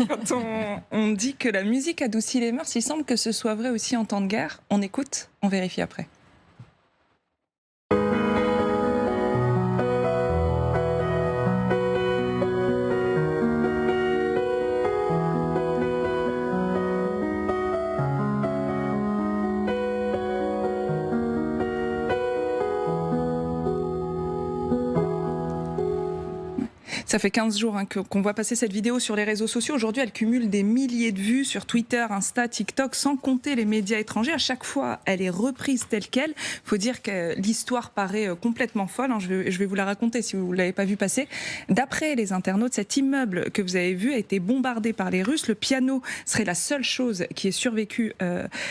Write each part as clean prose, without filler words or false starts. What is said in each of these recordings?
Quand on dit que la musique adoucit les mœurs, il semble que ce soit vrai aussi en temps de guerre. On écoute, on vérifie après. Ça fait 15 jours qu'on voit passer cette vidéo sur les réseaux sociaux. Aujourd'hui, elle cumule des milliers de vues sur Twitter, Insta, TikTok, sans compter les médias étrangers. À chaque fois, elle est reprise telle qu'elle. Il faut dire que l'histoire paraît complètement folle. Je vais vous la raconter si vous ne l'avez pas vu passer. D'après les internautes, cet immeuble que vous avez vu a été bombardé par les Russes. Le piano serait la seule chose qui ait survécu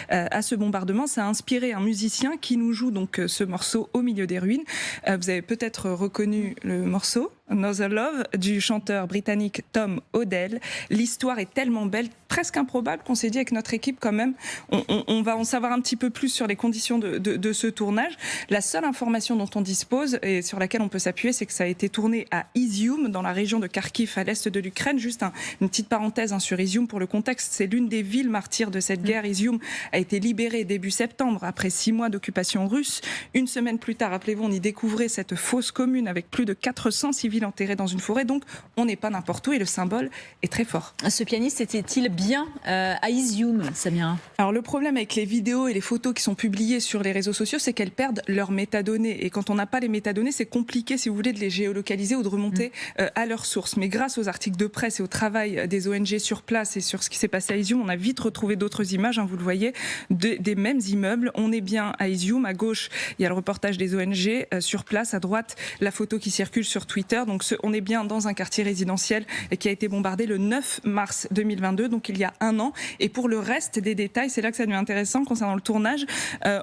à ce bombardement. Ça a inspiré un musicien qui nous joue donc ce morceau au milieu des ruines. Vous avez peut-être reconnu le morceau Another Love du chanteur britannique Tom Odell. L'histoire est tellement belle, presque improbable, qu'on s'est dit avec notre équipe quand même, on va en savoir un petit peu plus sur les conditions de ce tournage. La seule information dont on dispose et sur laquelle on peut s'appuyer, c'est que ça a été tourné à Izium, dans la région de Kharkiv, à l'est de l'Ukraine. Juste une petite parenthèse sur Izium pour le contexte, c'est l'une des villes martyrs de cette guerre. Izium a été libérée début septembre après 6 mois d'occupation russe. Une semaine plus tard, rappelez-vous, on y découvrait cette fosse commune avec plus de 400 civils enterrés dans une forêt. Donc on n'est pas n'importe où et le symbole est très fort. Ce pianiste était-il bien à Izium, Samira? Alors le problème avec les vidéos et les photos qui sont publiées sur les réseaux sociaux, c'est qu'elles perdent leurs métadonnées. Et quand on n'a pas les métadonnées, c'est compliqué, si vous voulez, de les géolocaliser ou de remonter à leur source. Mais grâce aux articles de presse et au travail des ONG sur place et sur ce qui s'est passé à Izium, on a vite retrouvé d'autres images, vous le voyez, des mêmes immeubles. On est bien à Izium. À gauche, il y a le reportage des ONG sur place. À droite, la photo qui circule sur Twitter. Donc on est bien dans un quartier résidentiel qui a été bombardé le 9 mars 2022, donc il y a un an. Et pour le reste des détails, c'est là que ça devient intéressant concernant le tournage.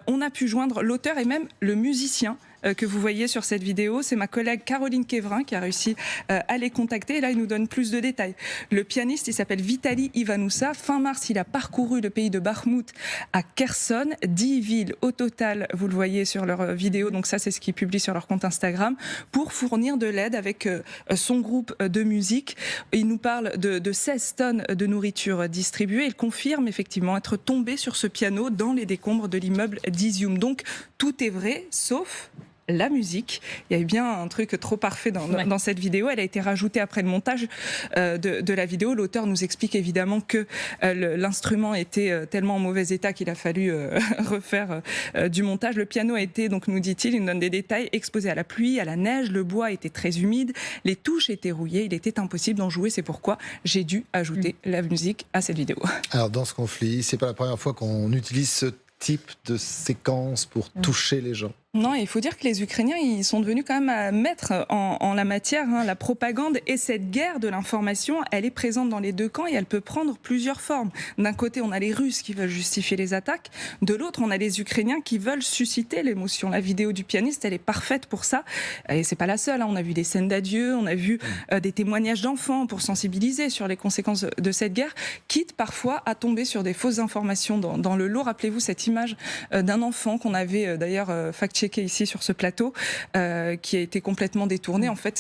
On a pu joindre l'auteur et même le musicien que vous voyez sur cette vidéo. C'est ma collègue Caroline Quévrin qui a réussi à les contacter. Et là, il nous donne plus de détails. Le pianiste, il s'appelle Vitali Ivanoussa. Fin mars, il a parcouru le pays de Bakhmout à Kherson. 10 villes au total, vous le voyez sur leur vidéo. Donc ça, c'est ce qu'ils publient sur leur compte Instagram, pour fournir de l'aide avec son groupe de musique. Il nous parle de 16 tonnes de nourriture distribuée. Il confirme effectivement être tombé sur ce piano dans les décombres de l'immeuble d'Izium. Donc tout est vrai, sauf la musique. Il y a eu bien un truc trop parfait dans cette vidéo. Elle a été rajoutée après le montage de la vidéo. L'auteur nous explique évidemment que l'instrument était tellement en mauvais état qu'il a fallu refaire du montage. Le piano a été, donc nous dit-il, il nous donne des détails, exposé à la pluie, à la neige, le bois était très humide, les touches étaient rouillées, il était impossible d'en jouer. C'est pourquoi j'ai dû ajouter la musique à cette vidéo. Alors dans ce conflit, c'est pas la première fois qu'on utilise ce type de séquence pour toucher les gens. Non, il faut dire que les Ukrainiens, ils sont devenus quand même maîtres en la matière. La propagande et cette guerre de l'information, elle est présente dans les deux camps et elle peut prendre plusieurs formes. D'un côté, on a les Russes qui veulent justifier les attaques. De l'autre, on a les Ukrainiens qui veulent susciter l'émotion. La vidéo du pianiste, elle est parfaite pour ça. Et c'est pas la seule. On a vu des scènes d'adieu, on a vu des témoignages d'enfants pour sensibiliser sur les conséquences de cette guerre, quitte parfois à tomber sur des fausses informations dans le lot. Rappelez-vous cette image d'un enfant qu'on avait d'ailleurs fact-checké ici sur ce plateau, qui a été complètement détourné. En fait,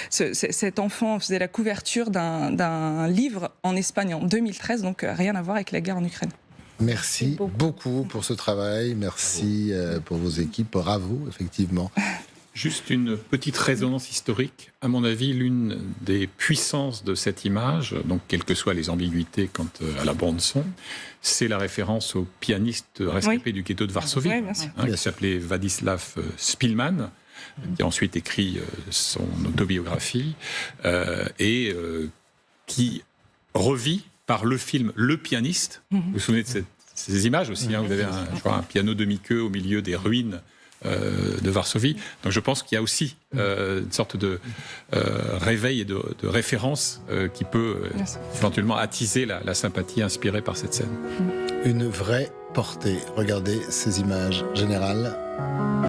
cet enfant faisait la couverture d'un livre en Espagne en 2013, donc rien à voir avec la guerre en Ukraine. Merci beaucoup pour ce travail, merci pour vos équipes, bravo, effectivement. Juste une petite résonance historique. À mon avis, l'une des puissances de cette image, donc quelles que soient les ambiguïtés quant à la bande-son, c'est la référence au pianiste rescapé du ghetto de Varsovie, qui s'appelait Władysław Szpilman, qui a ensuite écrit son autobiographie, et qui revit par le film Le Pianiste. Vous vous souvenez de ces images aussi, vous avez un piano demi-queue au milieu des ruines de Varsovie. Donc je pense qu'il y a aussi une sorte de réveil et de référence qui peut éventuellement attiser la sympathie inspirée par cette scène. Une vraie portée. Regardez ces images générales.